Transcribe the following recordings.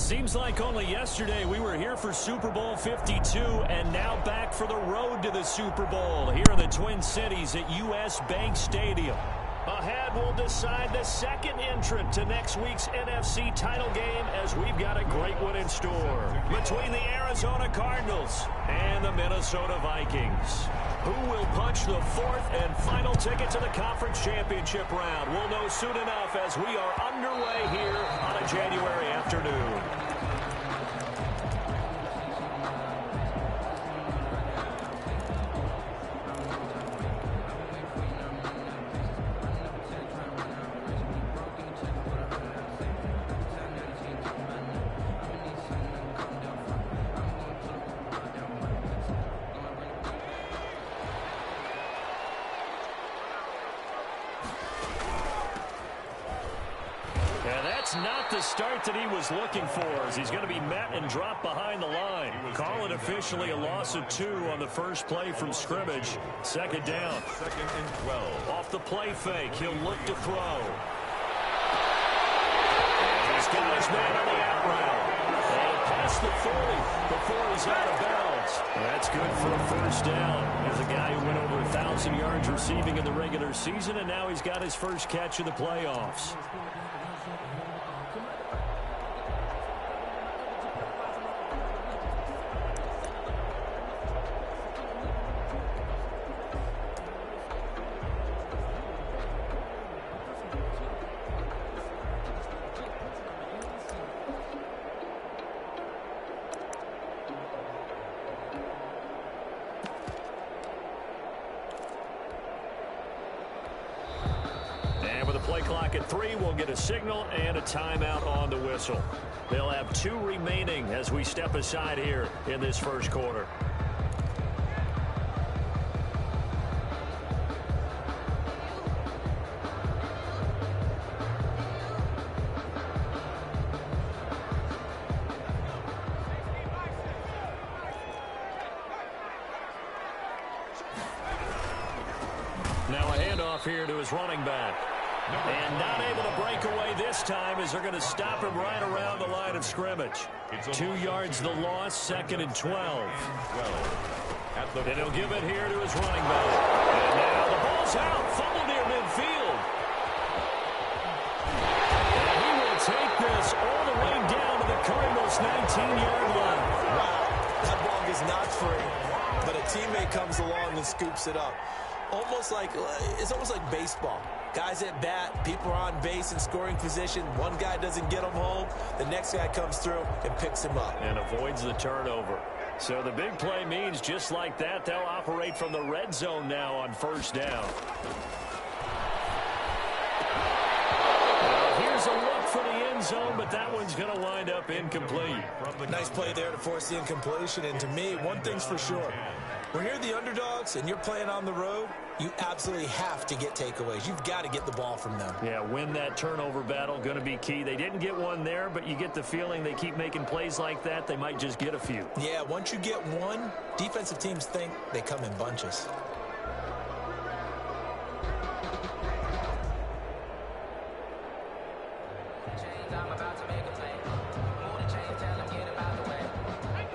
Seems like only yesterday we were here for Super Bowl 52 and now back for the road to the Super Bowl here in the Twin Cities at US Bank Stadium. Ahead, we'll decide the second entrant to next week's NFC title game as we've got a great one in store between the Arizona Cardinals and the Minnesota Vikings. Who will punch the fourth and final ticket to the conference championship round? We'll know soon enough as we are underway here on a January afternoon. Not the start that he was looking for as he's going to be met and dropped behind the line. Call it officially a loss of 2 on the first play from scrimmage. Second down. Second and 12. Off the play fake, he'll look to throw. He's got his man on the out route. And past the 40 before he's out of bounds. That's good for a first down. There's a guy who went over 1,000 yards receiving in the regular season, and now he's got his first catch in the playoffs. Play clock at 3. We'll get a signal and a timeout on the whistle. They'll have 2 remaining as we step aside here in this first quarter. Now a handoff here to his running back. And not able to break away this time as they're going to stop him right around the line of scrimmage. 2 yards the loss, second and 12. And he'll give it here to his running back. And now the ball's out, fumble near midfield. And he will take this all the way down to the Cardinals' 19-yard line. Wow, that ball is not free, but a teammate comes along and scoops it up. It's almost like baseball. Guys at bat, people are on base in scoring position. One guy doesn't get him home. The next guy comes through and picks him up. And avoids the turnover. So the big play means just like that, they'll operate from the red zone now on first down. Here's a look for the end zone, but that one's going to wind up incomplete. Nice play there to force the incompletion. And to me, one thing's for sure. When you're the underdogs and you're playing on the road, you absolutely have to get takeaways. You've got to get the ball from them. Yeah, win that turnover battle, going to be key. They didn't get one there, but you get the feeling they keep making plays like that, they might just get a few. Yeah, once you get one, defensive teams think they come in bunches.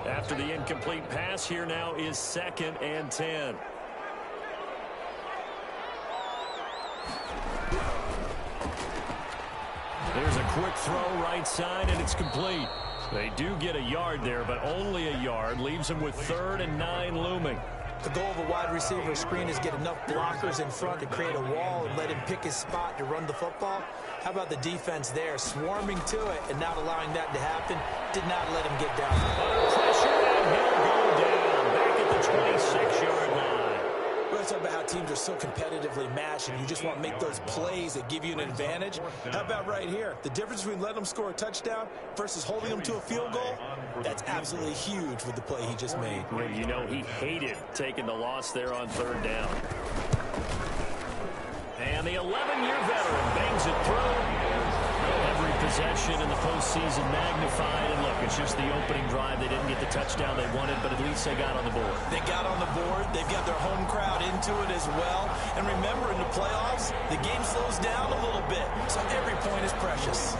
After the incomplete pass, here now is second and 10. There's a quick throw right side, and it's complete. They do get a yard there, but only a yard. Leaves them with 3rd and 9 looming. The goal of a wide receiver screen is get enough blockers in front to create a wall and let him pick his spot to run the football. How about the defense there, swarming to it and not allowing that to happen? Did not let him get down. Under pressure, and he'll go down back at the 26-yard line. Let's talk about how teams are so competitively matched, and you just want to make those plays that give you an advantage. How about right here? The difference between letting them score a touchdown versus holding them to a field goal, that's absolutely huge with the play he just made. Well, you know, he hated taking the loss there on 3rd down. And the 11-year veteran bangs it through. Every possession in the postseason magnified. And look, it's just the opening drive. They didn't get the touchdown they wanted, but at least they got on the board. They got on the board. They've got their home crowd into it as well. And remember, in the playoffs, the game slows down a little bit. So every point is precious.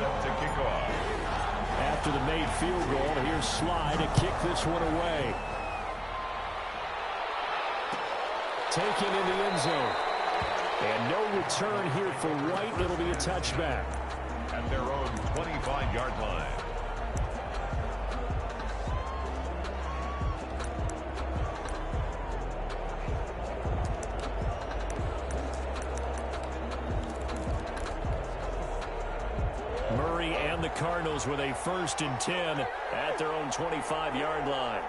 Set to kick off. At after the made field goal. Here's Sly to kick this one away. Taken in the end zone. And no return here for White. It'll be a touchback. At their own 25-yard line. Murray and the Cardinals with a 1st and 10 at their own 25-yard line.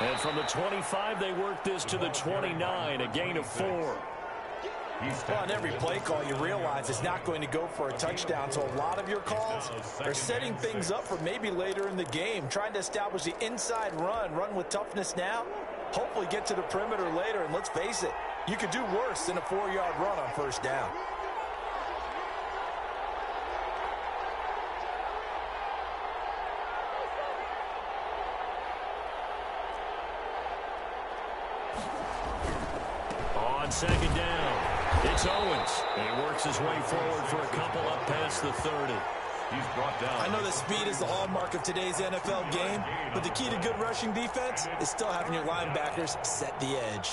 And from the 25, they work this to the 29, a gain of 4. Well, on every play call, you realize it's not going to go for a touchdown, so a lot of your calls are setting things up for maybe later in the game, trying to establish the inside run with toughness now, hopefully get to the perimeter later, and let's face it, you could do worse than a 4-yard run on 1st down. On 2nd down, it's Owens. And he works his way forward for a couple up past the 30. He's brought down. I know that speed is the hallmark of today's NFL game, but the key to good rushing defense is still having your linebackers set the edge.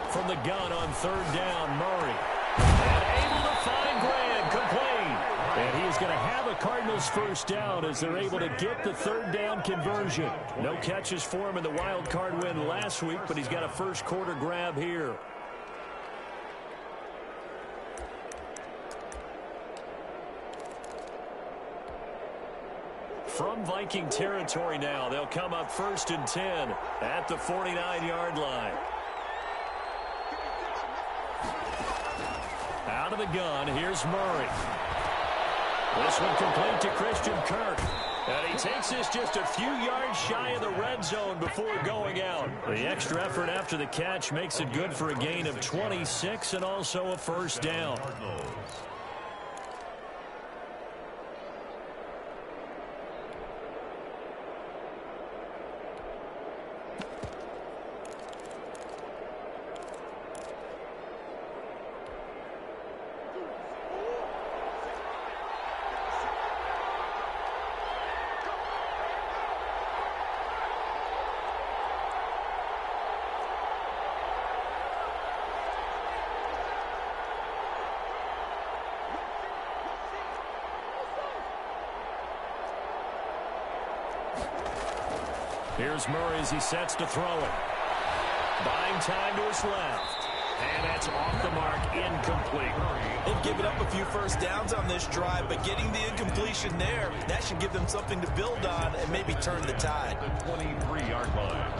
From the gun on 3rd down, Murray. And able to find Grant, complete. And he's going to have a Cardinals 1st down as they're able to get the 3rd down conversion. No catches for him in the wild card win last week, but he's got a 1st quarter grab here. From Viking territory now, they'll come up 1st and 10 at the 49-yard line. Out of the gun, here's Murray. This one complete to Christian Kirk. And he takes this just a few yards shy of the red zone before going out. The extra effort after the catch makes it good for a gain of 26 and also a 1st down. Here's Murray as he sets to throw it. Buying time to his left. And that's off the mark, incomplete. They've given up a few 1st downs on this drive, but getting the incompletion there, that should give them something to build on and maybe turn the tide. The 23-yard line.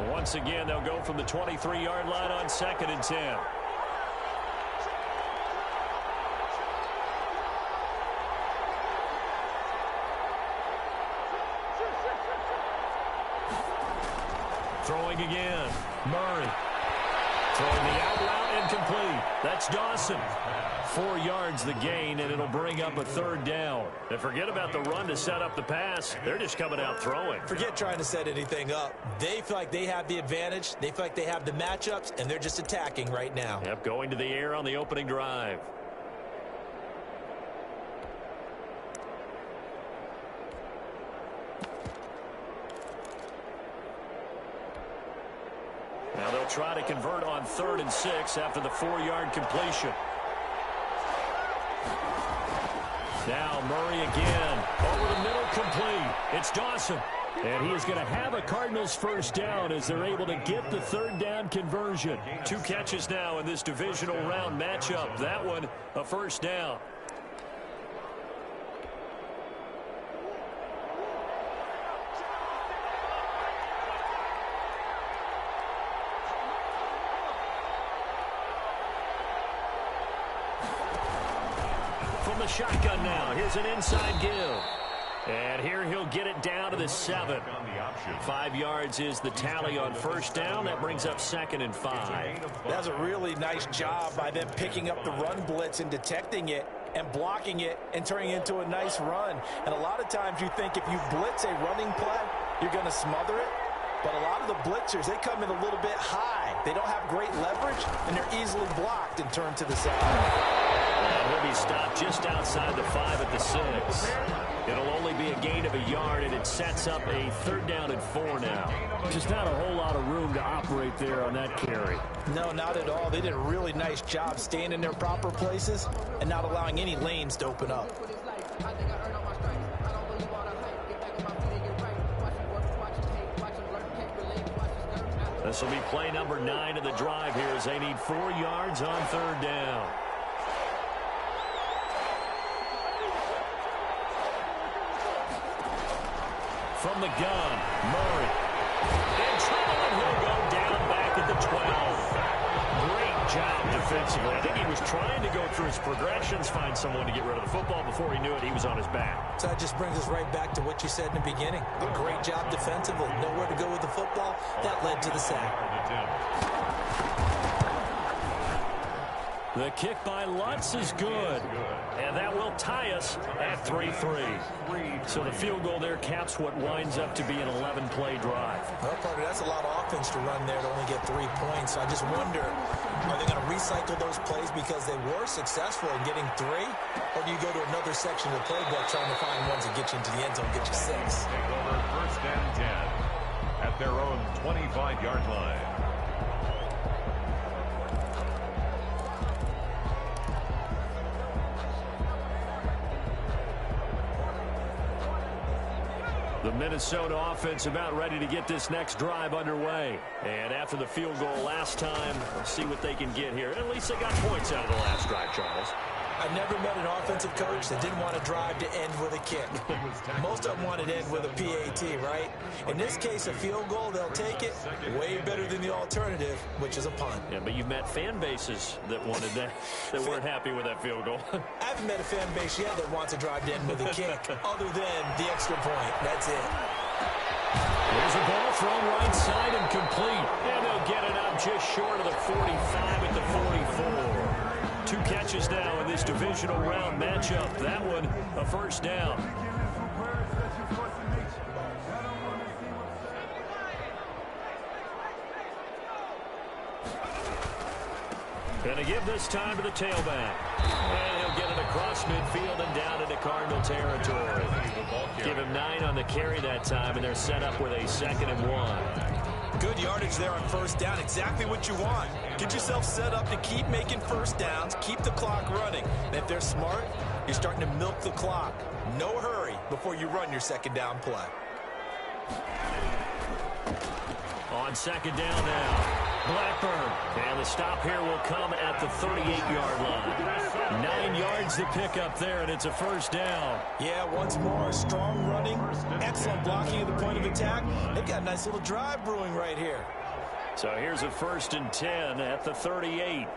Once again, they'll go from the 23-yard line on 2nd and 10. Throwing again. Murray. Throwing the out route, incomplete. That's Dawson. 4 yards the gain, and it'll bring up a 3rd down. And forget about the run to set up the pass. They're just coming out throwing. Forget trying to set anything up. They feel like they have the advantage. They feel like they have the matchups, and they're just attacking right now. Yep, going to the air on the opening drive. Now they'll try to convert on 3rd and 6 after the 4-yard completion. Now Murray again. Over the middle, complete. It's Dawson. And he is going to have a Cardinals 1st down as they're able to get the 3rd down conversion. 2 catches now in this divisional round matchup. That one, a 1st down. the shotgun now. Here's an inside give. And here he'll get it down to the 7. 5 yards is the tally on first down. That brings up 2nd and 5. That's a really nice job by them picking up the run blitz and detecting it and blocking it and turning it into a nice run. And a lot of times you think if you blitz a running play, you're going to smother it. But a lot of the blitzers, they come in a little bit high. They don't have great leverage, and they're easily blocked and turned to the side. And he'll be stopped just outside the 5 at the 6. It'll only be a gain of a yard, and it sets up a 3rd down and 4 now. Just not a whole lot of room to operate there on that carry. No, not at all. They did a really nice job staying in their proper places and not allowing any lanes to open up. This will be play number 9 of the drive here as they need 4 yards on 3rd down. From the gun, Murray. In trouble, and he'll go down back at the 12. Great job defensively. I think he was trying to go through his progressions, find someone to get rid of the football. Before he knew it, he was on his back. So that just brings us right back to what you said in the beginning. A great job defensively. Nowhere to go with the football. That led to the sack. The kick by Lutz is good. And that will tie us at 3-3. So the field goal there caps what winds up to be an 11-play drive. Well, Carter, that's a lot of offense to run there to only get 3 points. So I just wonder, are they going to recycle those plays because they were successful in getting 3? Or do you go to another section of the playbook trying to find ones that get you into the end zone, get you 6? Take over 1st and 10 at their own 25-yard line. The Minnesota offense about ready to get this next drive underway. And after the field goal last time, let's see what they can get here. At least they got points out of the last drive, Charles. I've never met an offensive coach that didn't want to drive to end with a kick. Most of them want to end with a PAT, right? In this case, a field goal, they'll take it. Way better than the alternative, which is a punt. Yeah, but you've met fan bases that wanted that, that weren't happy with that field goal. I haven't met a fan base yet that wants to drive to end with a kick, other than the extra point. That's it. There's a ball thrown right side and complete. And they'll get it up just short of the 45 at the 44. 2 catches now in this divisional round matchup. That one, a 1st down. Going to give this time to the tailback. And he'll get it across midfield and down into Cardinal territory. Give him 9 on the carry that time, and they're set up with a 2nd and 1. Good yardage there on 1st down. Exactly what you want. Get yourself set up to keep making 1st downs, keep the clock running. And if they're smart, you're starting to milk the clock. No hurry before you run your 2nd down play. On 2nd down now, Blackburn. And the stop here will come at the 38-yard line. 9 yards to pick up there, and it's a 1st down. Yeah, once more, strong running, excellent blocking at the point of attack. They've got a nice little drive brewing right here. So here's a 1st and 10 at the 38.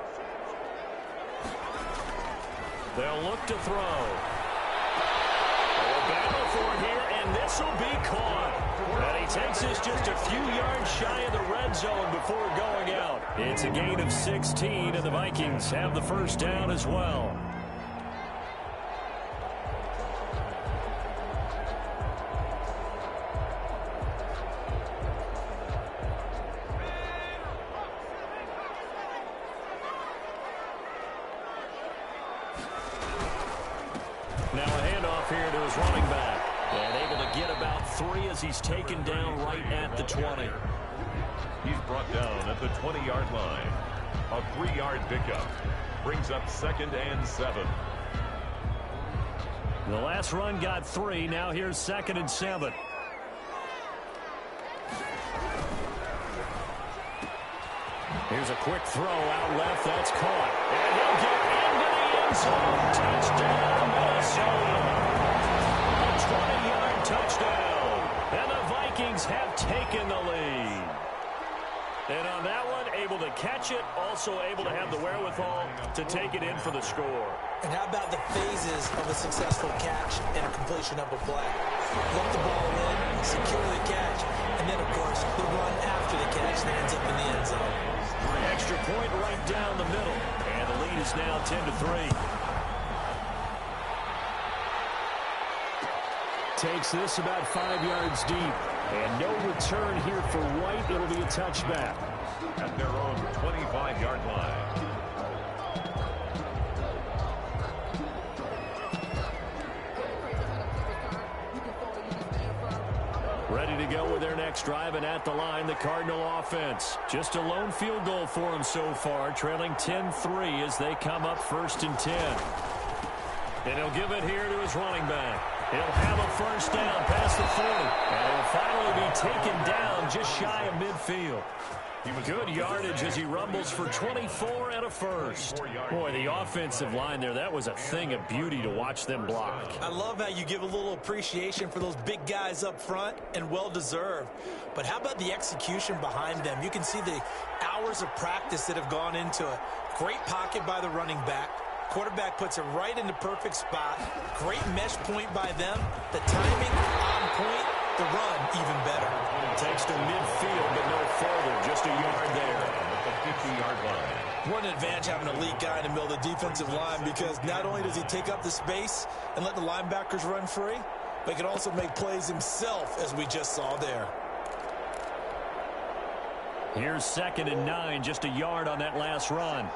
They'll look to throw. They'll battle for it here, and this will be caught. And he takes this just a few yards shy of the red zone before going out. It's a gain of 16, and the Vikings have the 1st down as well. Now a handoff here to his running back. And able to get about 3 as he's taken down right at the 20. He's brought down at the 20-yard line. A 3-yard pickup brings up 2nd and 7. The last run got 3. Now here's 2nd and 7. Here's a quick throw out left. That's caught. And he'll get into the end zone. Touchdown, Minnesota. A 20-yard touchdown. And the Vikings have taken the lead. And on that one, able to catch it, also able to have the wherewithal to take it in for the score. And how about the phases of a successful catch and a completion of a play? Look the ball in, secure the catch, and then, of course, the run after the catch that ends up in the end zone. Extra point right down the middle. And the lead is now 10-3. Takes this about 5 yards deep. And no return here for White. It'll be a touchback. At their own 25-yard line. Ready to go with their next drive, and at the line, the Cardinal offense. Just a lone field goal for them so far, trailing 10-3 as they come up 1st and 10. And he'll give it here to his running back. He'll have a first down past the 40. And he'll finally be taken down just shy of midfield. Good yardage as he rumbles for 24 and a first. Boy, the offensive line there, that was a thing of beauty to watch them block. I love how you give a little appreciation for those big guys up front, and well-deserved. But how about the execution behind them? You can see the hours of practice that have gone into it. Great pocket by the running back. Quarterback puts it right in the perfect spot. Great mesh point by them. The timing on point. The run even better. Takes to midfield, but no further. Just a yard there. At the 50-yard line. What an advantage having an elite guy in the middle of the defensive line, because not only does he take up the space and let the linebackers run free, but he can also make plays himself, as we just saw there. Here's 2nd and 9, just a yard on that last run.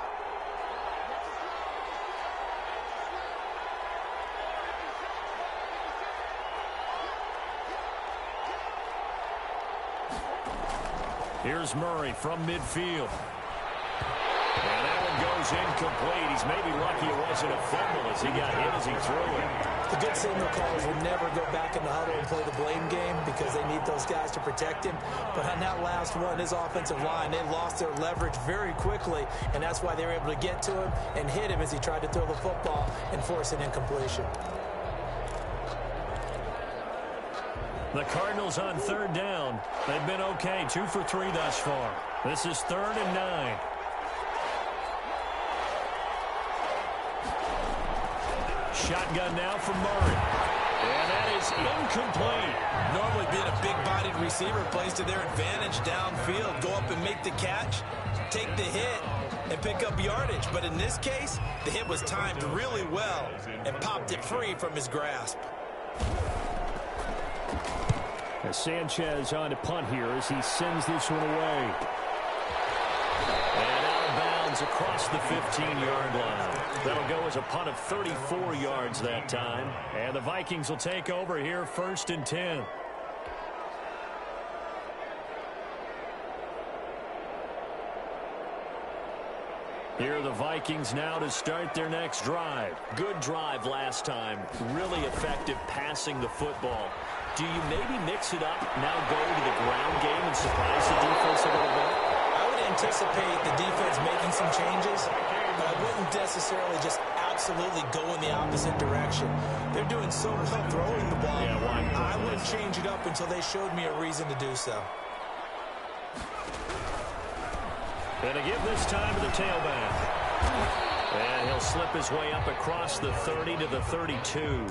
Here's Murray from midfield. And that one goes incomplete. He's maybe lucky it wasn't a fumble as he got hit as he threw it. The good signal callers will never go back in the huddle and play the blame game because they need those guys to protect him. But on that last one, his offensive line, they lost their leverage very quickly, and that's why they were able to get to him and hit him as he tried to throw the football and force an incompletion. The Cardinals on 3rd down. They've been okay, 2 for 3 thus far. This is 3rd and 9. Shotgun now from Murray. And that is incomplete. Normally being a big-bodied receiver plays to their advantage downfield. Go up and make the catch, take the hit, and pick up yardage. But in this case, the hit was timed really well and popped it free from his grasp. As Sanchez on to punt here as he sends this one away. And out of bounds across the 15-yard line. That'll go as a punt of 34 yards that time. And the Vikings will take over here 1st and 10. Here are the Vikings now to start their next drive. Good drive last time. Really effective passing the football. Do you maybe mix it up, now go to the ground game and surprise the defense a little bit? I would anticipate the defense making some changes, but I wouldn't necessarily just absolutely go in the opposite direction. They're doing so well throwing the ball. Yeah, why? I wouldn't change it up until they showed me a reason to do so. And to give this time to the tailback. And he'll slip his way up across the 30 to the 32.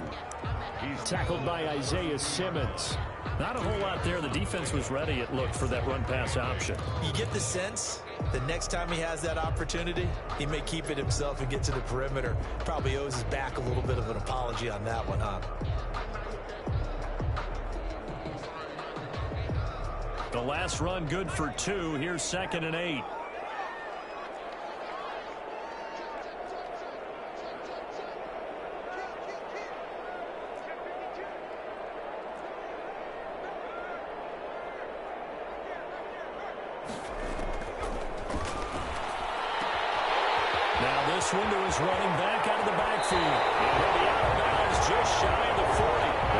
He's tackled by Isaiah Simmons. Not a whole lot there. The defense was ready, it looked, for that run-pass option. You get the sense that next time he has that opportunity, he may keep it himself and get to the perimeter. Probably owes his back a little bit of an apology on that one, huh? The last run good for 2. Here's 2nd and 8. Now this one to his running back out of the backfield. And he'll be out of bounds just shy of the 40.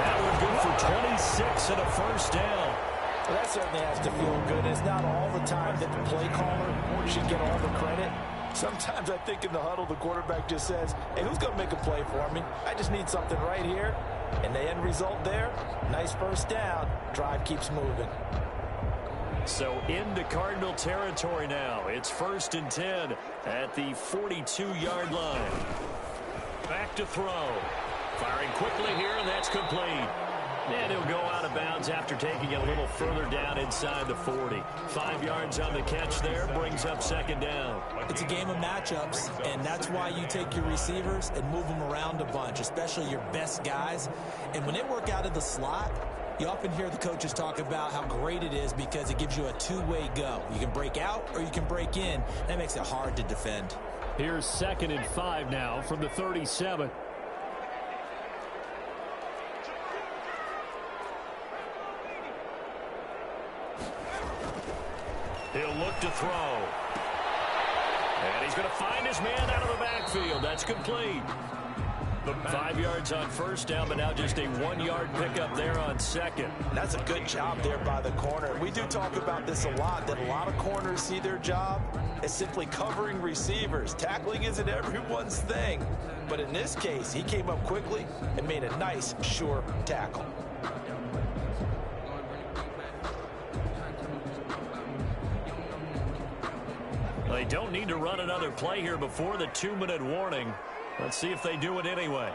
That one good for 26 and a first down. Well, that certainly has to feel good. It's not all the time that the play caller should get all the credit. Sometimes I think in the huddle, the quarterback just says, hey, who's going to make a play for me? I just need something right here. And the end result there, nice first down. Drive keeps moving. So into Cardinal territory now. It's 1st and 10 at the 42-yard line. Back to throw. Firing quickly here, and that's complete. And he'll go out of bounds after taking it a little further down inside the 40. 5 yards on the catch there, brings up second down. It's a game of matchups, and that's why you take your receivers and move them around a bunch, especially your best guys. And when they work out of the slot, you often hear the coaches talk about how great it is because it gives you a two-way go. You can break out or you can break in. That makes it hard to defend. Here's 2nd and 5 now from the 37. He'll look to throw. And he's going to find his man out of the backfield. That's complete. 5 yards on first down, but now just a 1-yard pickup there on second. That's a good job there by the corner. We do talk about this a lot, that a lot of corners see their job as simply covering receivers. Tackling isn't everyone's thing. But in this case, he came up quickly and made a nice, sure tackle. They don't need to run another play here before the 2-minute warning. Let's see if they do it anyway.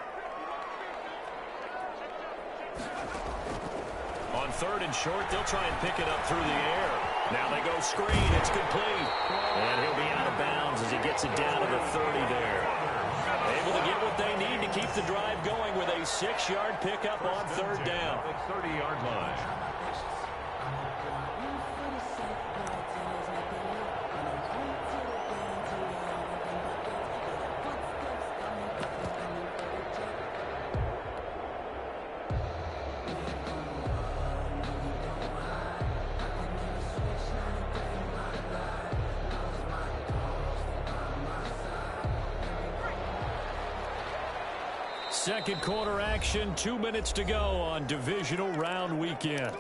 On 3rd and short, they'll try and pick it up through the air. Now they go screen. It's complete. And he'll be out of bounds as he gets it down to the 30 there. Able to get what they need to keep the drive going with a 6-yard pickup on 3rd down. 30-yard line. Second quarter action, 2 minutes to go on divisional round weekend.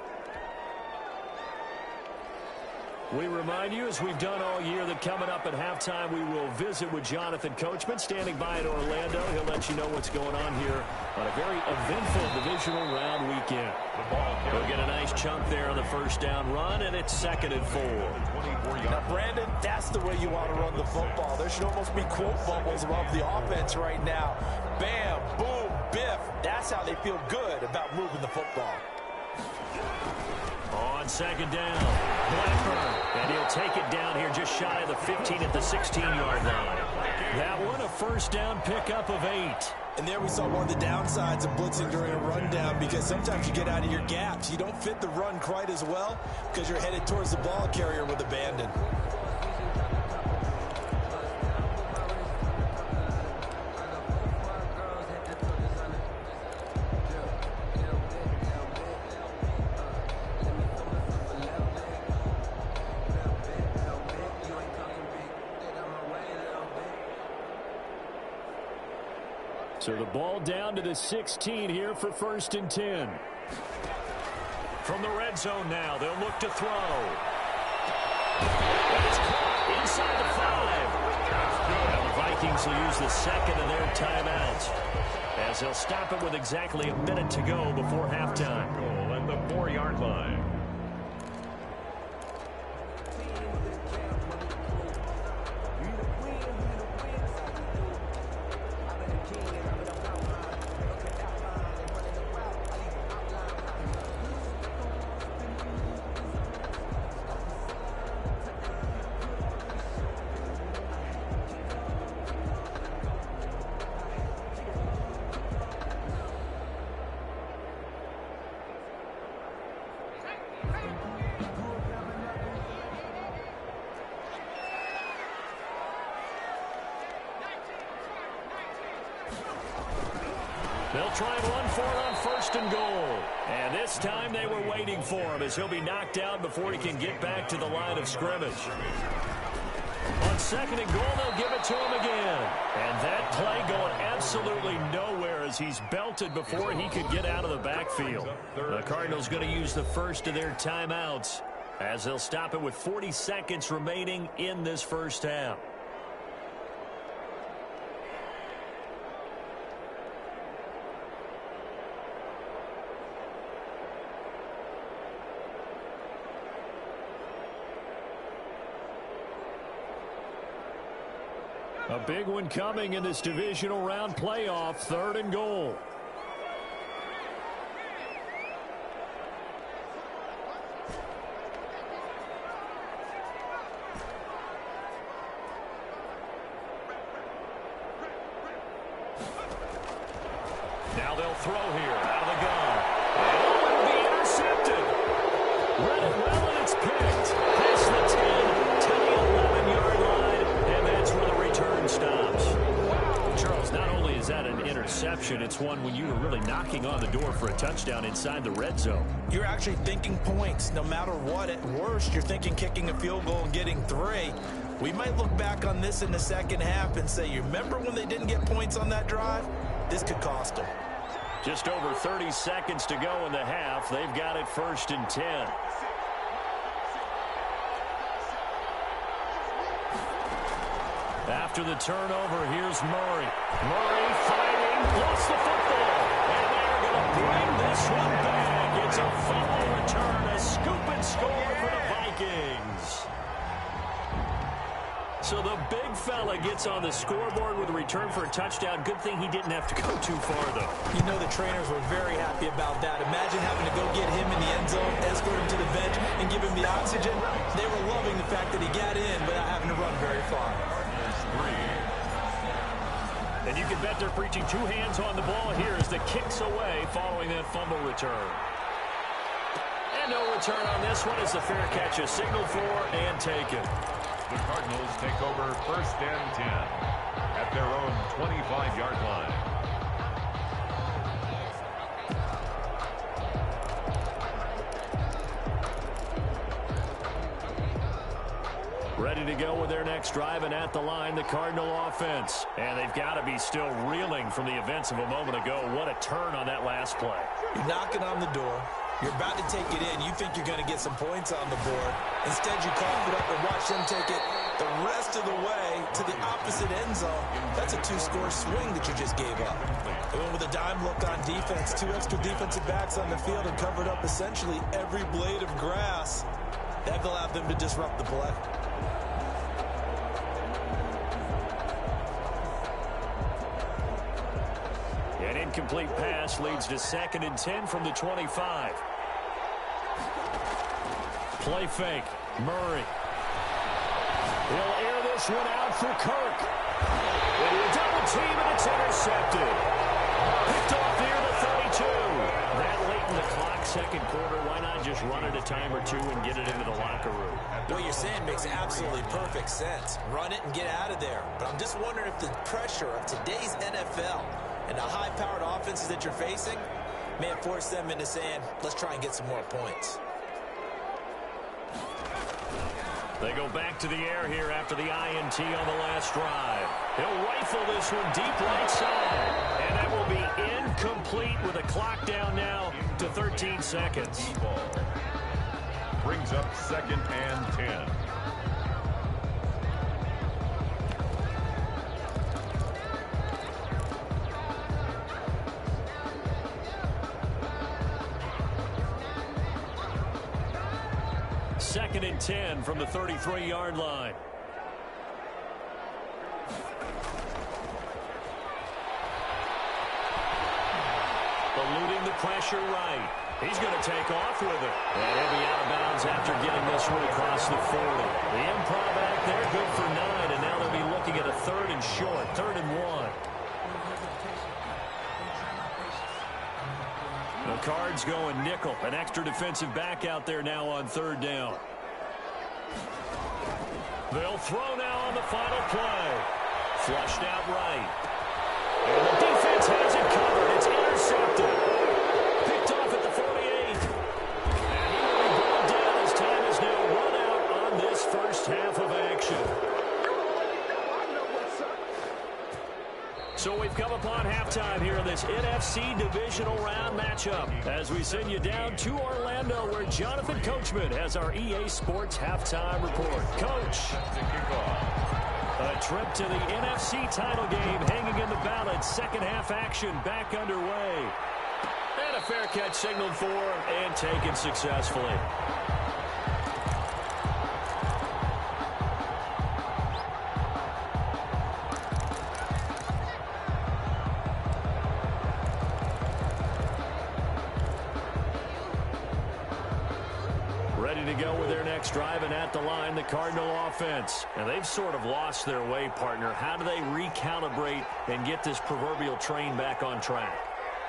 We remind you, as we've done all year, that coming up at halftime, we will visit with Jonathan Coachman, standing by in Orlando. He'll let you know what's going on here on a very eventful divisional round weekend. He'll get a nice chunk there on the first down run, and it's 2nd and 4. Now, Brandon, that's the way you want to run the football. There should almost be quote bubbles above the offense right now. Bam, boom, biff. That's how they feel good about moving the football. On 2nd down, Blackburn, and he'll take it down here just shy of the 15 at the 16-yard line. That one, a first down pickup of 8. And there we saw one of the downsides of blitzing during a rundown, because sometimes you get out of your gaps. You don't fit the run quite as well because you're headed towards the ball carrier with abandon. So the ball down to the 16 here for 1st and 10. From the red zone now, they'll look to throw. And it's caught inside the 5. And the Vikings will use the second of their timeouts, as they'll stop it with exactly a minute to go before halftime. Goal at the 4-yard line. They'll try and run for it on 1st and goal. And this time they were waiting for him, as he'll be knocked down before he can get back to the line of scrimmage. On 2nd and goal, they'll give it to him again. And that play going absolutely nowhere as he's belted before he could get out of the backfield. The Cardinals going to use the first of their timeouts, as they'll stop it with 40 seconds remaining in this first half. A big one coming in this divisional round playoff, 3rd and goal. Now they'll throw here out of the gun. And it will be intercepted. Read it well, and it's picked. Past the 10 to the 11-yard line, and that's where the return stops. Charles, not only is that an interception, it's one when you were really knocking on the door for a touchdown inside the red zone. You're actually thinking points. No matter what, at worst, you're thinking kicking a field goal and getting 3. We might look back on this in the second half and say, you remember when they didn't get points on that drive? This could cost them. Just over 30 seconds to go in the half. They've got it 1st and 10. After the turnover, here's Murray. Murray fighting, lost the football. And they're going to bring this one back. It's a fumble return, a scoop and score for the Vikings. So the big fella gets on the scoreboard with a return for a touchdown. Good thing he didn't have to go too far, though. You know the trainers were very happy about that. Imagine having to go get him in the end zone, escort him to the bench, and give him the oxygen. They were loving the fact that he got in without having to run very far. And you can bet they're preaching 2 hands on the ball here as the kick's away following that fumble return. And no return on this one as the fair catch is signaled for and taken. The Cardinals take over 1st and 10 at their own 25-yard line. Ready to go with their next drive, and at the line, the Cardinal offense. And they've got to be still reeling from the events of a moment ago. What a turn on that last play. You're knocking on the door. You're about to take it in. You think you're going to get some points on the board. Instead, you cough it up and watch them take it the rest of the way to the opposite end zone. That's a 2-score swing that you just gave up. They went with a dime look on defense. 2 extra defensive backs on the field and covered up essentially every blade of grass. That allowed them to disrupt the play. An incomplete pass leads to 2nd and 10 from the 25. Play fake. Murray. He'll air this one out for Kirk. They do a double team, and it's intercepted. Picked off near the 32. That late in the clock, 2nd quarter, why not just run it a time or 2 and get it into the locker room? What you're saying makes absolutely perfect sense. Run it and get out of there. But I'm just wondering if the pressure of today's NFL and the high-powered offenses that you're facing may have forced them into saying, let's try and get some more points. They go back to the air here after the INT on the last drive. He'll rifle this one deep right side. And that will be incomplete with a clock down now to 13 seconds. Brings up 2nd and 10. Second and 10 from the 33-yard line. Eluding the pressure right. He's going to take off with it. And he'll be out of bounds after getting this one across the 40. The improv back there, good for 9, and now they'll be looking at a 3rd and short, 3rd and 1. The Cards going nickel. An extra defensive back out there now on 3rd down. They'll throw now on the final play. Flushed out right. And the defense has it covered. It's intercepted. Picked off at the 48. And he will be brought down as time is now run out on this first half of action. So we've come upon halftime here in this NFC divisional round matchup as we send you down to Orlando where Jonathan Coachman has our EA Sports halftime report. Coach, a trip to the NFC title game hanging in the balance. Second half action back underway. And a fair catch signaled for and taken successfully. Ready to go with their next drive, and at the line, the Cardinal offense. And they've sort of lost their way, partner. How do they recalibrate and get this proverbial train back on track?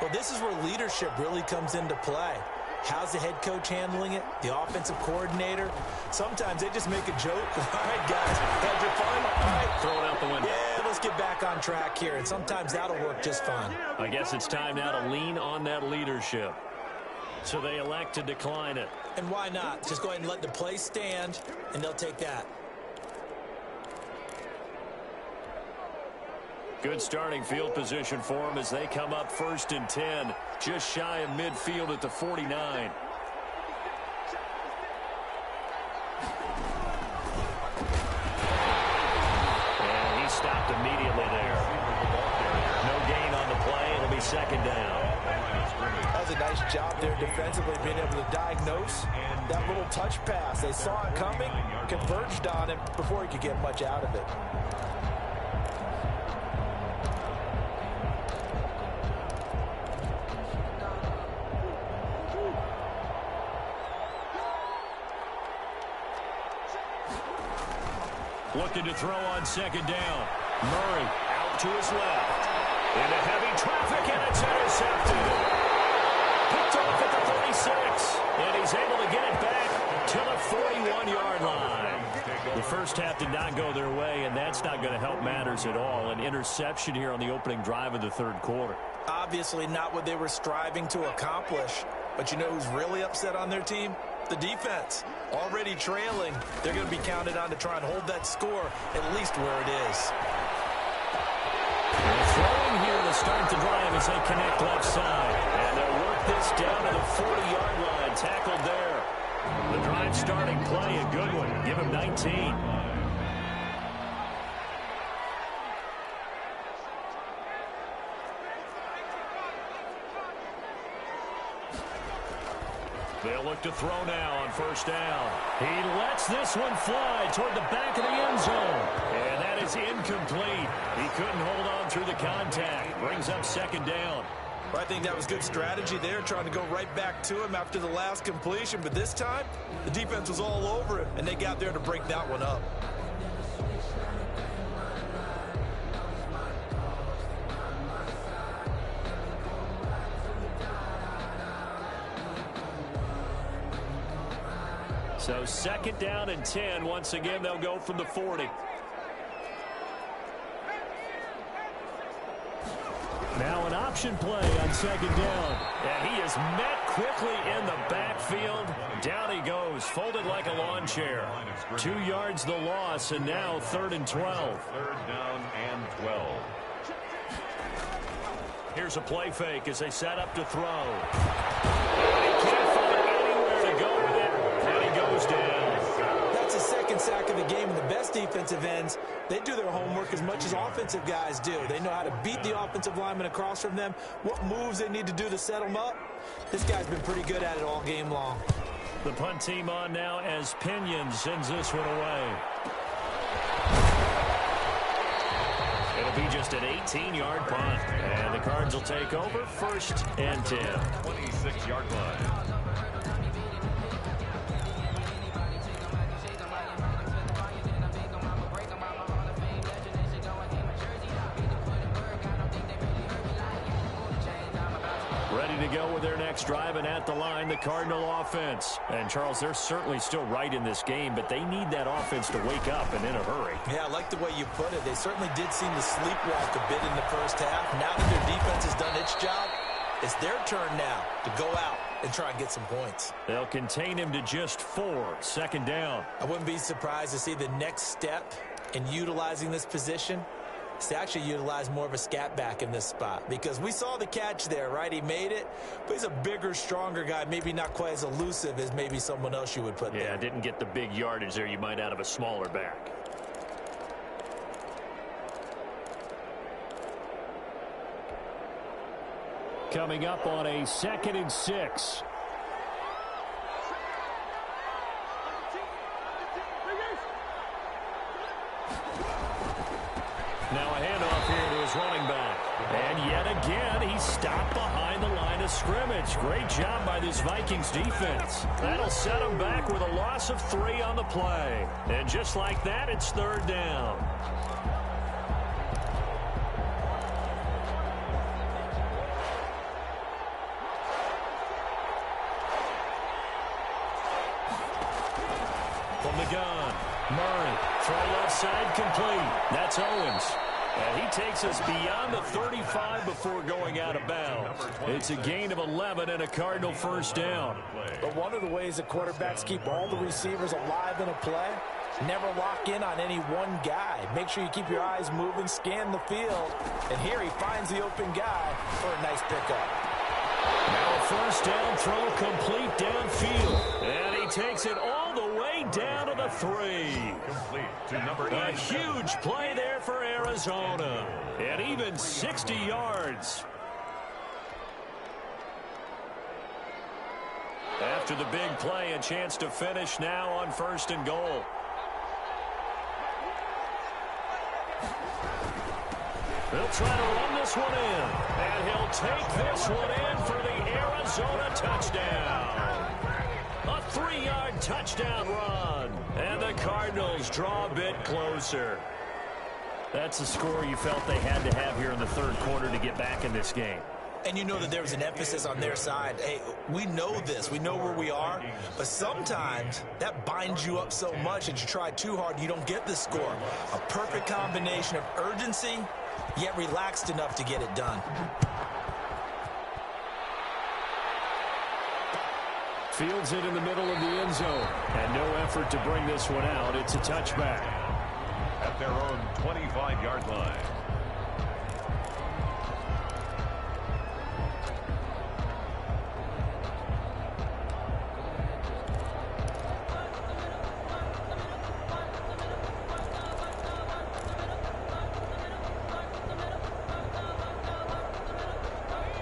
Well, this is where leadership really comes into play. How's the head coach handling it? The offensive coordinator? Sometimes they just make a joke. All right, guys, had your fun? All right. Throw it out the window. Yeah, let's get back on track here. And sometimes that'll work just fine. I guess it's time now to lean on that leadership. So they elect to decline it. And why not? Just go ahead and let the play stand, and they'll take that. Good starting field position for them as they come up 1st and 10, just shy of midfield at the 49. And he stopped immediately there. No gain on the play. It'll be 2nd down. That was a nice job there defensively, being able to diagnose that little touch pass. They saw it coming, converged on it before he could get much out of it. Looking to throw on 2nd down. Murray out to his left. Into heavy traffic, and it's intercepted. Picked off at the 36. And he's able to get it back to the 41-yard line. The first half did not go their way, and that's not going to help matters at all. An interception here on the opening drive of the 3rd quarter. Obviously not what they were striving to accomplish. But you know who's really upset on their team? The defense. Already trailing. They're going to be counted on to try and hold that score at least where it is. They're throwing here to start the drive as they connect left side. And they'll work this down to the 40-yard line. Tackled there. The drive starting play, a good one. Give him 19. They'll look to throw now on 1st down. He lets this one fly toward the back of the end zone. And that is incomplete. He couldn't hold on through the contact. Brings up 2nd down. Well, I think that was good strategy there, trying to go right back to him after the last completion. But this time, the defense was all over him, and they got there to break that one up. So 2nd down and 10. Once again, they'll go from the 40. Now an option play on 2nd down. And he is met quickly in the backfield. Down he goes, folded like a lawn chair. 2 yards the loss, and now 3rd and 12. 3rd down and 12. Here's a play fake as they set up to throw. And he can't find anywhere to go with it, and he goes down. That's the 2nd sack of the game, and the best defensive ends, they do their homework as much as offensive guys do. They know how to beat the offensive lineman across from them, what moves they need to do to set them up. This guy's been pretty good at it all game long. The punt team on now as Pinion sends this one away. It'll be just an 18-yard punt, and the Cards will take over 1st and 10. 26-yard line. Ready to go with their next drive, and at the line, the Cardinal offense. And, Charles, they're certainly still right in this game, but they need that offense to wake up and in a hurry. Yeah, I like the way you put it. They certainly did seem to sleepwalk a bit in the first half. Now that their defense has done its job, it's their turn now to go out and try and get some points. They'll contain him to just 4, 2nd down. I wouldn't be surprised to see the next step in utilizing this position is to actually utilize more of a scat back in this spot, because we saw the catch there, right? He made it, but he's a bigger, stronger guy, maybe not quite as elusive as maybe someone else you would put there. Yeah, didn't get the big yardage there you might out of a smaller back. Coming up on a 2nd and 6. Now a handoff here to his running back. And yet again, he's stopped behind the line of scrimmage. Great job by this Vikings defense. That'll set him back with a loss of 3 on the play. And just like that, it's 3rd down. From the gun, Murray, throw left side complete. That's Owens. And he takes us beyond the 35 before going out of bounds. It's a gain of 11 and a Cardinal 1st down. But one of the ways that quarterbacks keep all the receivers alive in a play, never lock in on any one guy. Make sure you keep your eyes moving, scan the field. And here he finds the open guy for a nice pickup. Now a 1st down throw complete downfield. And he takes it all the way down to the 3. Complete to number 8. A huge play there for Arizona. And even 60 yards. After the big play, a chance to finish now on 1st and goal. They'll try to run this one in. And he'll take this one in for the Arizona touchdown. A 3-yard touchdown run. And the Cardinals draw a bit closer. That's a score you felt they had to have here in the 3rd quarter to get back in this game. And you know that there was an emphasis on their side. Hey, we know this. We know where we are. But sometimes that binds you up so much that you try too hard, you don't get the score. A perfect combination of urgency, yet relaxed enough to get it done. Fields it in the middle of the end zone. And no effort to bring this one out. It's a touchback. At their own 25-yard line.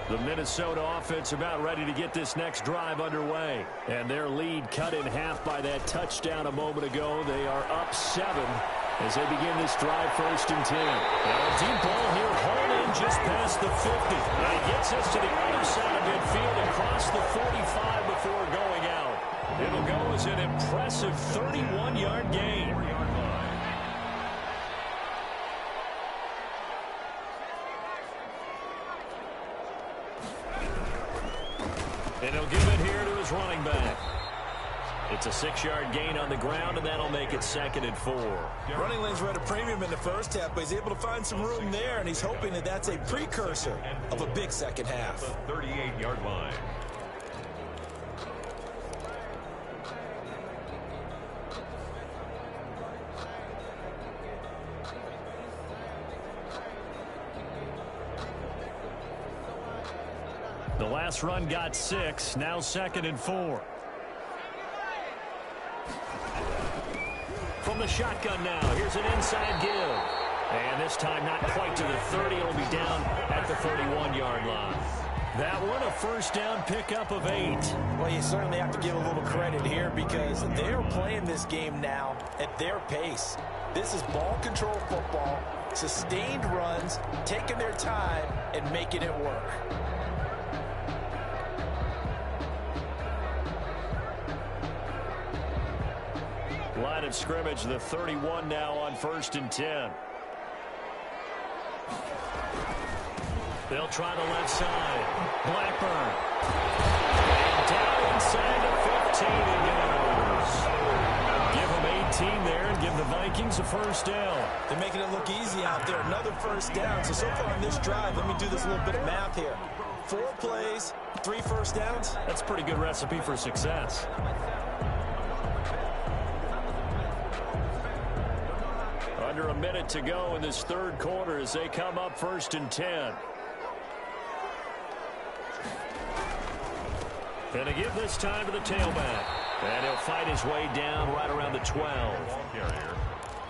The Minnesota offense about ready to get this next drive underway. And their lead cut in half by that touchdown a moment ago. They are up 7 as they begin this drive 1st and 10. Now a deep ball here, hauled in just past the 50. And it gets us to the other side of midfield across the 45 before going out. It'll go as an impressive 31-yard gain. And he'll give it here to his running back. It's a 6-yard gain on the ground, and that'll make it 2nd and 4. Running lanes were at a premium in the first half, but he's able to find some room there, and he's hoping that that's a precursor of a big second half. 38-yard line. The last run got 6, now 2nd and 4. From the shotgun now, here's an inside give. And this time not quite to the 30, it'll be down at the 31-yard line. That one a 1st down pickup of 8. Well, you certainly have to give a little credit here because they're playing this game now at their pace. This is ball control football, sustained runs, taking their time and making it work. Line of scrimmage, the 31 now on 1st and 10. They'll try the left side. Blackburn. And down inside the 15 it goes. Give them 18 there and give the Vikings a 1st down. They're making it look easy out there. Another 1st down. So far on this drive, let me do this little bit of math here. 4 plays, 3 1st downs. That's a pretty good recipe for success. Under a minute to go in this 3rd quarter as they come up 1st and 10. And to give this time to the tailback. And he'll fight his way down right around the 12.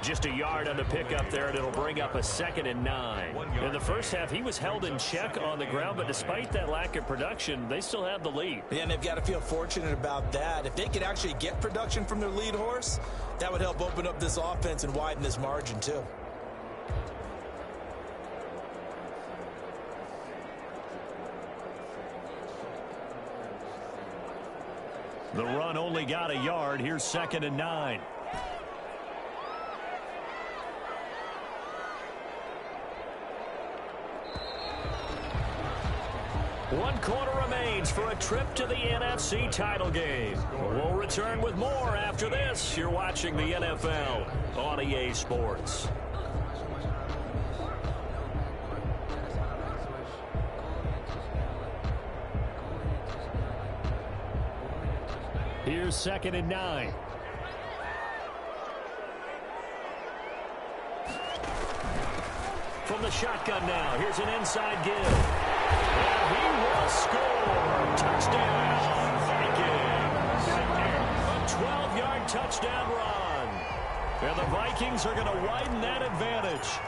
Just a yard on the pickup there, and it'll bring up a 2nd and 9. In the first half, he was held in check on the ground, but despite that lack of production, they still have the lead. Yeah, and they've got to feel fortunate about that. If they could actually get production from their lead horse, that would help open up this offense and widen this margin, too. The run only got a yard. Here's 2nd and 9. One quarter remains for a trip to the NFC title game. We'll return with more after this. You're watching the NFL on EA Sports. Here's 2nd and 9. From the shotgun now, here's an inside give. And he will score. Touchdown, Vikings. A 12-yard touchdown run. And the Vikings are going to widen that advantage.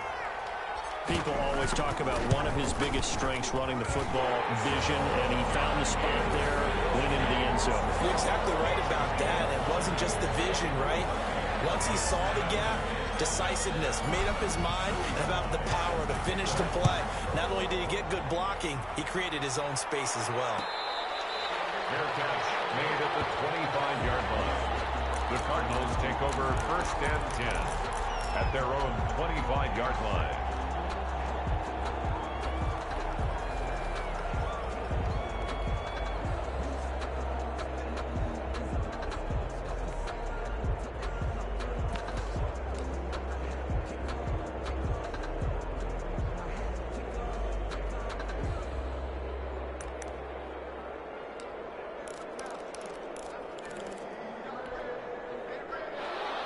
People always talk about one of his biggest strengths running the football, vision, and he found the spot there, went into the end zone. You're exactly right about that. It wasn't just the vision, right? Once he saw the gap, decisiveness, made up his mind, and about the power to finish the play. Not only did he get good blocking, he created his own space as well. Fair catch made at the 25-yard line. The Cardinals take over 1st and 10 at their own 25-yard line.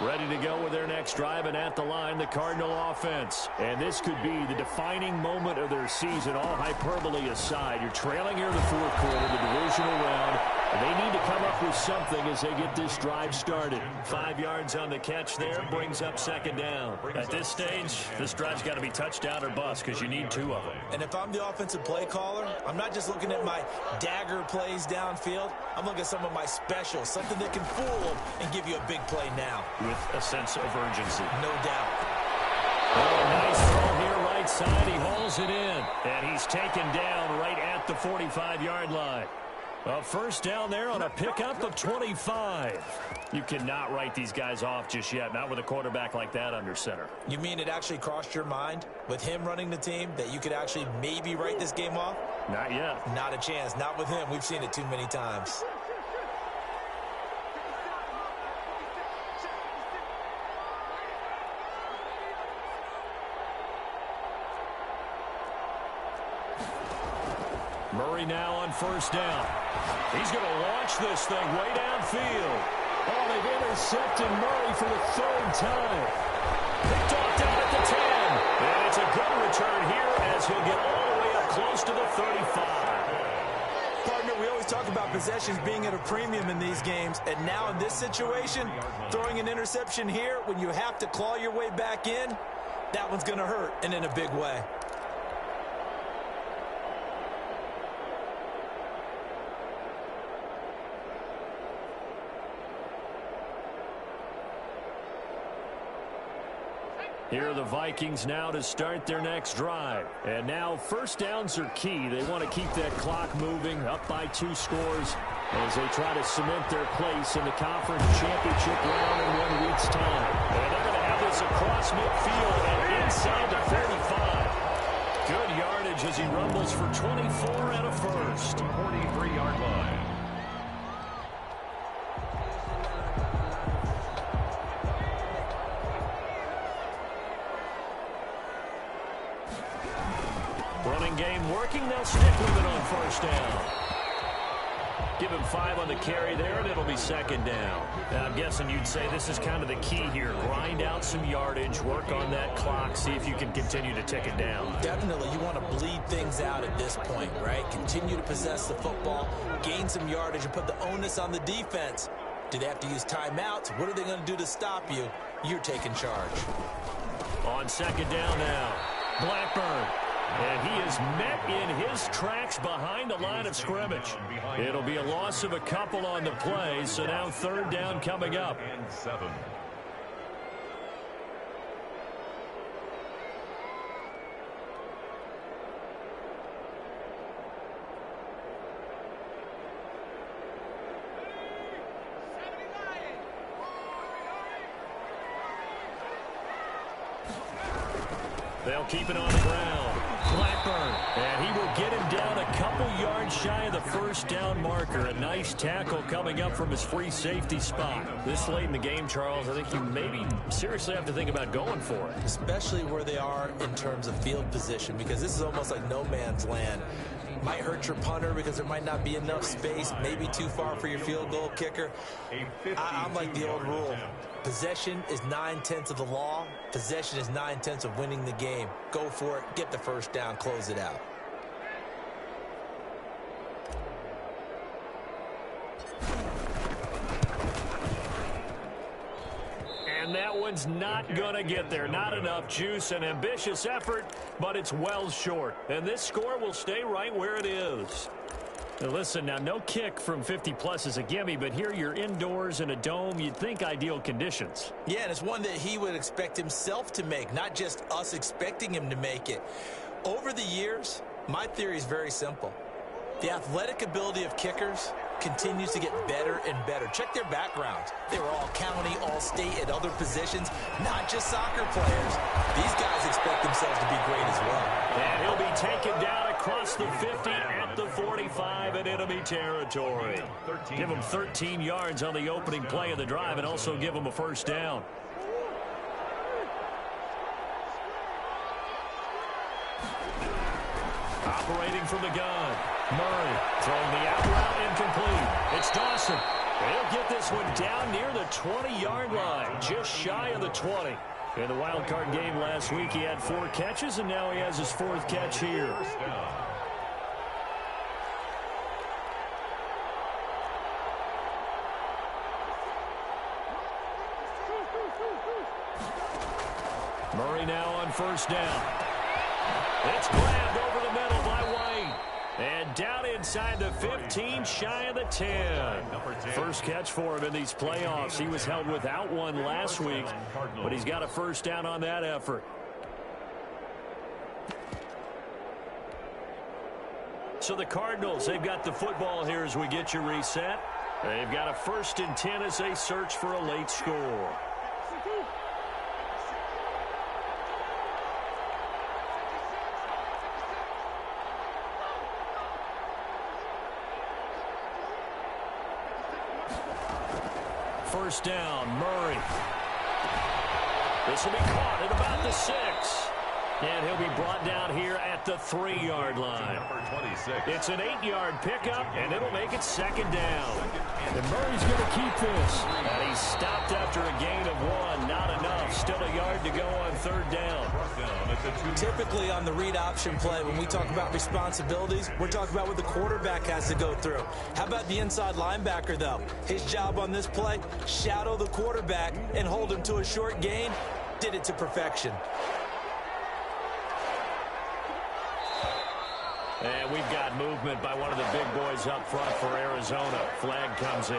Ready to go with their next drive, and at the line, the Cardinal offense. And this could be the defining moment of their season, all hyperbole aside. You're trailing here in the 4th quarter, the divisional round, and they need to come up with something as they get this drive started. 5 yards on the catch there, brings up 2nd down. At this stage, this drive's got to be touchdown or bust because you need 2 of them. And if I'm the offensive play caller, I'm not just looking at my dagger plays downfield. I'm looking at some of my specials, something that can fool them and give you a big play now. With a sense of urgency. No doubt. Oh, nice throw here, right side. He hauls it in. And he's taken down right at the 45-yard line. A 1st down there on a pickup of 25. You cannot write these guys off just yet, not with a quarterback like that under center. You mean it actually crossed your mind with him running the team that you could actually maybe write this game off? Not yet. Not a chance. Not with him. We've seen it too many times. Murray now on 1st down. He's going to launch this thing way downfield. Oh, they've intercepted Murray for the 3rd time. Picked off down at the 10. And it's a good return here as he'll get all the way up close to the 35. Partner, we always talk about possessions being at a premium in these games. And now in this situation, throwing an interception here when you have to claw your way back in, that one's going to hurt, and in a big way. Here are the Vikings now to start their next drive. And now 1st downs are key. They want to keep that clock moving, up by 2 scores as they try to cement their place in the conference championship round in 1 week's time. And they're going to have this across midfield and inside the 45. Good yardage as he rumbles for 24 and a 1st. 43-yard line. Running game working. They'll stick with it on 1st down. Give him 5 on the carry there, and it'll be 2nd down. Now, I'm guessing you'd say this is kind of the key here. Grind out some yardage, work on that clock, see if you can continue to tick it down. Definitely, you want to bleed things out at this point, right? Continue to possess the football, gain some yardage, and put the onus on the defense. Do they have to use timeouts? What are they going to do to stop you? You're taking charge. On 2nd down now, Blackburn. And he is met in his tracks behind the line of scrimmage. It'll be a loss of a couple on the play, so now 3rd down coming up. And 7. They'll keep it on the ground. Blackburn, and he will get him down a couple yards shy of the first down marker. A nice tackle coming up from his free safety spot. This late in the game, Charles, I think you maybe seriously have to think about going for it. Especially where they are in terms of field position, because this is almost like no man's land. Might hurt your punter because there might not be enough space, maybe too far for your field goal kicker. I'm like the old rule. Possession is 9/10 of the law. Possession is 9/10 of winning the game. Go for it, get the first down, close it out. And that one's not going to get there. Not enough juice. An ambitious effort, but it's well short. And this score will stay right where it is. Now listen, now no kick from 50-plus is a gimme, but here you're indoors in a dome. You'd think ideal conditions. Yeah, and it's one that he would expect himself to make, not just us expecting him to make it. Over the years, my theory is very simple. The athletic ability of kickers continues to get better and better. Check their backgrounds. They were all county, all state, at other positions, not just soccer players. These guys expect themselves to be great as well. And he'll be taken down across the 50 at the 45 in enemy territory. Give him 13 yards on the opening play of the drive and also give him a first down. Operating from the gun. Murray throwing the out route incomplete. It's Dawson. He'll get this one down near the 20-yard line, just shy of the 20. In the wild card game last week, he had 4 catches, and now he has his 4th catch here. Murray now on first down. It's grabbed over the middle by White. And down inside the 15, shy of the 10. First catch for him in these playoffs. He was held without one last week, but he's got a first down on that effort. So the Cardinals, they've got the football here as we get you reset. They've got a 1st and 10 as they search for a late score. First down, Murray. This will be caught at about the 6. And he'll be brought down here at the 3-yard line. It's an 8-yard pickup, and it'll make it 2nd down. And Murray's going to keep this. And he's stopped after a gain of 1. Not enough. Still a yard to go on 3rd down. Typically on the read option play, when we talk about responsibilities, we're talking about what the quarterback has to go through. How about the inside linebacker, though? His job on this play, shadow the quarterback and hold him to a short gain. Did it to perfection. And we've got movement by one of the big boys up front for Arizona. Flag comes in.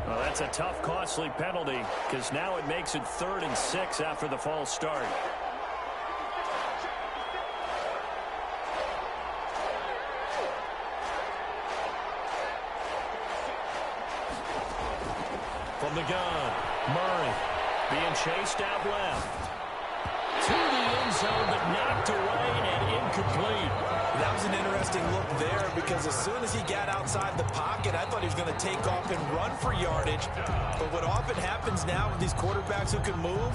Well, that's a tough, costly penalty because now it makes it 3rd and 6 after the false start. From the gun, Murray being chased out left. To the end zone, but knocked away and incomplete. That was an interesting look there because as soon as he got outside the pocket, I thought he was going to take off and run for yardage. But what often happens now with these quarterbacks who can move,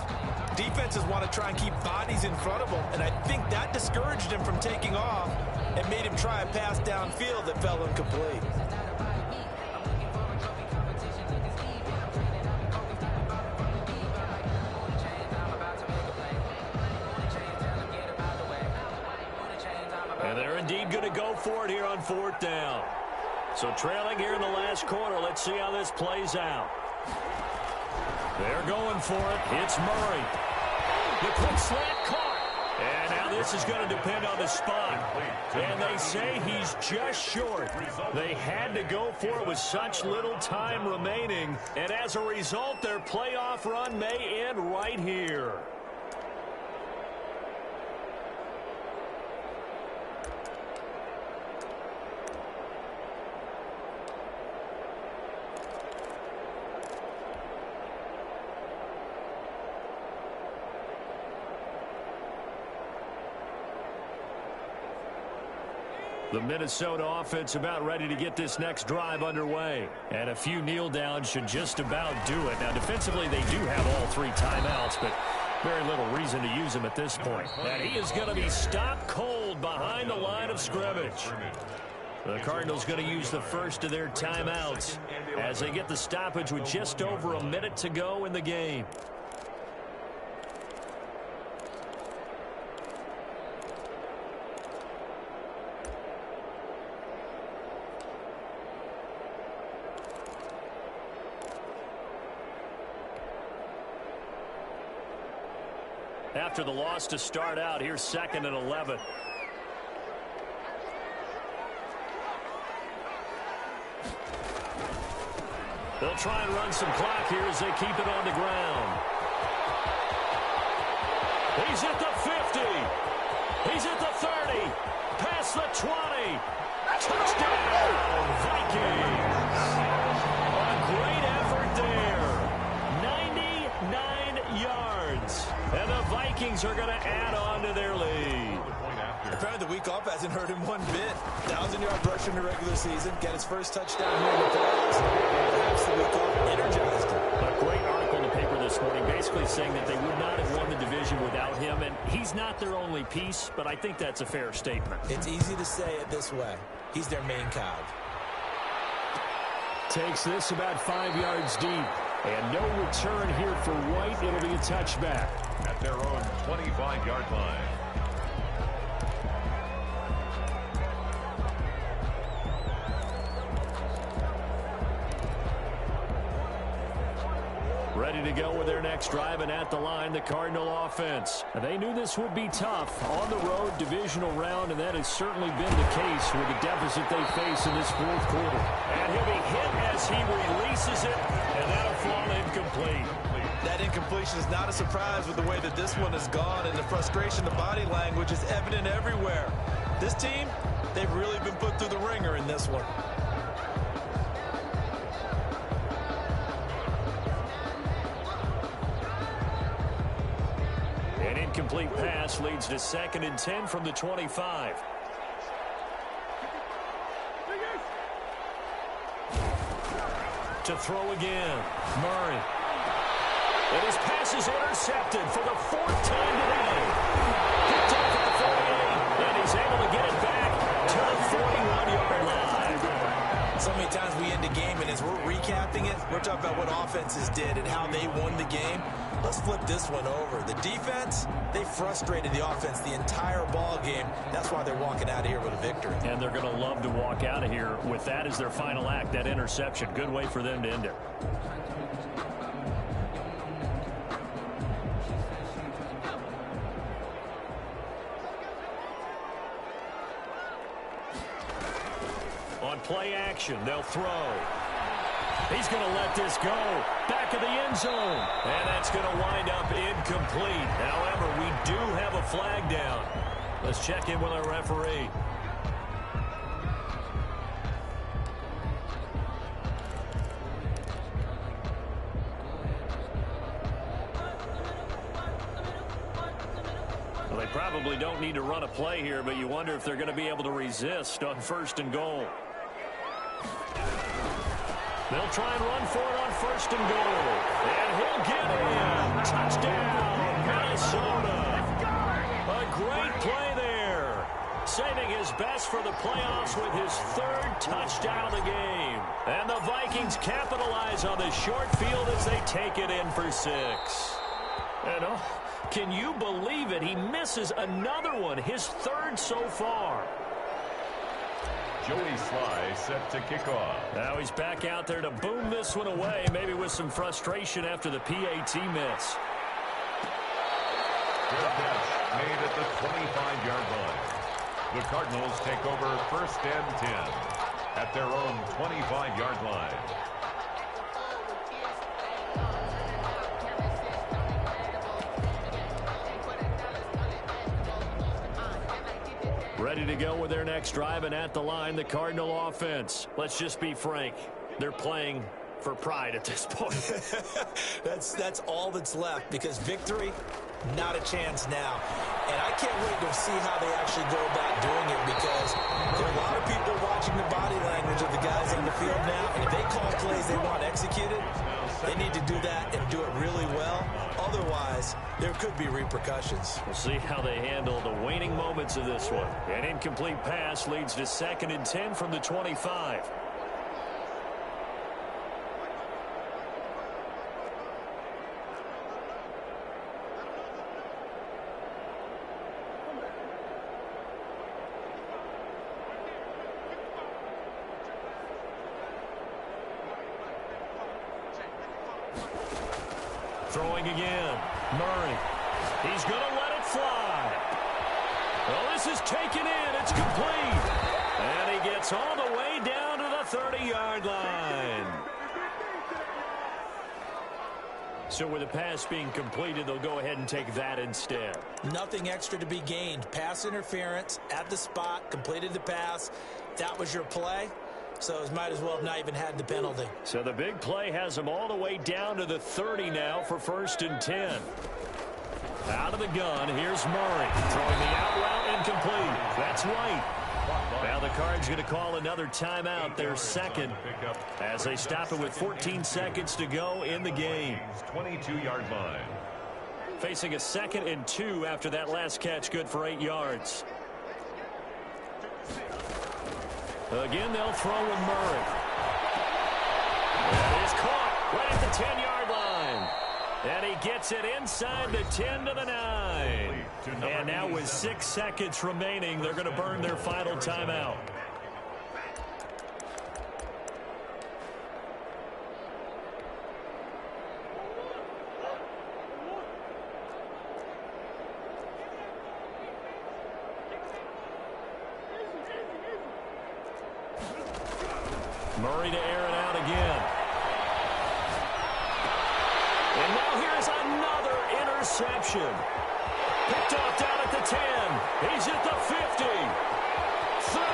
defenses want to try and keep bodies in front of them. And I think that discouraged him from taking off and made him try a pass downfield that fell incomplete. And they're indeed going to go for it here on 4th down. So trailing here in the last quarter. Let's see how this plays out. They're going for it. It's Murray. The quick slant caught. And now this is going to depend on the spot. And they say he's just short. They had to go for it with such little time remaining. And as a result, their playoff run may end right here. The Minnesota offense about ready to get this next drive underway. And a few kneel downs should just about do it. Now, defensively, they do have all 3 timeouts, but very little reason to use them at this point. And he is going to be stopped cold behind the line of scrimmage. The Cardinals going to use the first of their timeouts as they get the stoppage with just over a minute to go in the game. After the loss to start out, here's 2nd and 11. They'll try and run some clock here as they keep it on the ground. He's at the 50. He's at the 30. Past the 20. Touchdown, Vikings. A great effort there. 99 yards. And the Vikings are going to add on to their lead. Apparently the week off hasn't hurt him one bit. 1,000-yard rush in the regular season. Got his first touchdown here in the playoffs. Perhaps the week off energized him. A great article in the paper this morning basically saying that they would not have won the division without him. And he's not their only piece, but I think that's a fair statement. It's easy to say it this way. He's their main cog. Takes this about 5 yards deep. And no return here for White. It'll be a touchback. At their own 25-yard line. Ready to go with their next drive, and at the line, the Cardinal offense. They knew this would be tough. On the road, divisional round, and that has certainly been the case with the deficit they face in this 4th quarter. And he'll be hit as he releases it, and that'll fall incomplete. That incompletion is not a surprise with the way that this one has gone, and the frustration, the body language is evident everywhere. This team, they've really been put through the ringer in this one. An incomplete pass leads to 2nd and 10 from the 25. To throw again, Murray. And his pass is intercepted for the 4th time today. Picked off at the 48, and he's able to get it back to the 41-yard line. So many times we end a game, and as we're recapping it, we're talking about what offenses did and how they won the game. Let's flip this one over. The defense, they frustrated the offense the entire ball game. That's why they're walking out of here with a victory. And they're going to love to walk out of here with that as their final act, that interception. Good way for them to end it. On play action, they'll throw. He's going to let this go. Back of the end zone. And that's going to wind up incomplete. However, we do have a flag down. Let's check in with our referee. Well, they probably don't need to run a play here, but you wonder if they're going to be able to resist on 1st and goal. They'll try and run for it on 1st and goal. And he'll get in. Touchdown, Minnesota. A great play there. Saving his best for the playoffs with his 3rd touchdown of the game. And the Vikings capitalize on the short field as they take it in for 6. And can you believe it? He misses another one, his 3rd so far. Joey Sly set to kick off. Now he's back out there to boom this one away, maybe with some frustration after the PAT miss. Good catch. made at the 25-yard line. The Cardinals take over first and 10 at their own 25-yard line. Ready to go with their next drive, and at the line, the Cardinal offense. Let's just be frank. They're playing for pride at this point. That's all that's left, because victory, not a chance now. And I can't wait to see how they actually go about doing it, because there are a lot of people watching the body language of the guys on the field now, and if they call plays they want executed, they need to do that and do it really well. Otherwise, there could be repercussions. We'll see how they handle the waning moments of this one. An incomplete pass leads to 2nd and 10 from the 25. Throwing again. Murray. He's going to let it fly. Well, this is taken in. It's complete. And he gets all the way down to the 30-yard line. So with the pass being completed, they'll go ahead and take that instead. Nothing extra to be gained. Pass interference at the spot, completed the pass. That was your play. So it might as well have not even had the penalty. So the big play has them all the way down to the 30 now for 1st and 10. Out of the gun, here's Murray. Throwing the out route incomplete. That's White. Now the Cards going to call another timeout, their second, as they stop it with 14 seconds to go in the game. 22-yard line. Facing a 2nd and 2 after that last catch, good for 8 yards. Again, they'll throw with Murray. That is caught right at the 10-yard line. And he gets it inside the 10 to the 9. And now with 6 seconds remaining, they're going to burn their final timeout. Murray to air it out again. And now here's another interception. Picked off down at the 10. He's at the 50. 30.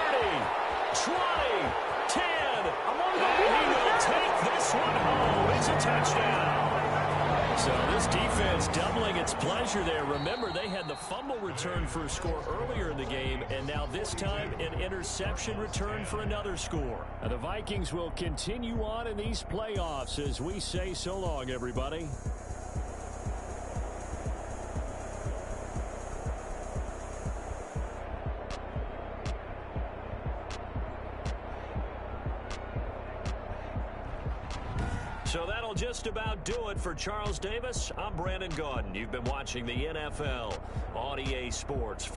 20. 10. And he will take this one home. It's a touchdown. So this defense doubling its pleasure there. Remember, they had the fumble return for a score earlier in the game, and now this time an interception return for another score. Now the Vikings will continue on in these playoffs as we say so long, everybody. So that'll just about do it for Charles Davis. I'm Brandon Gaudin. You've been watching the NFL on EA Sports.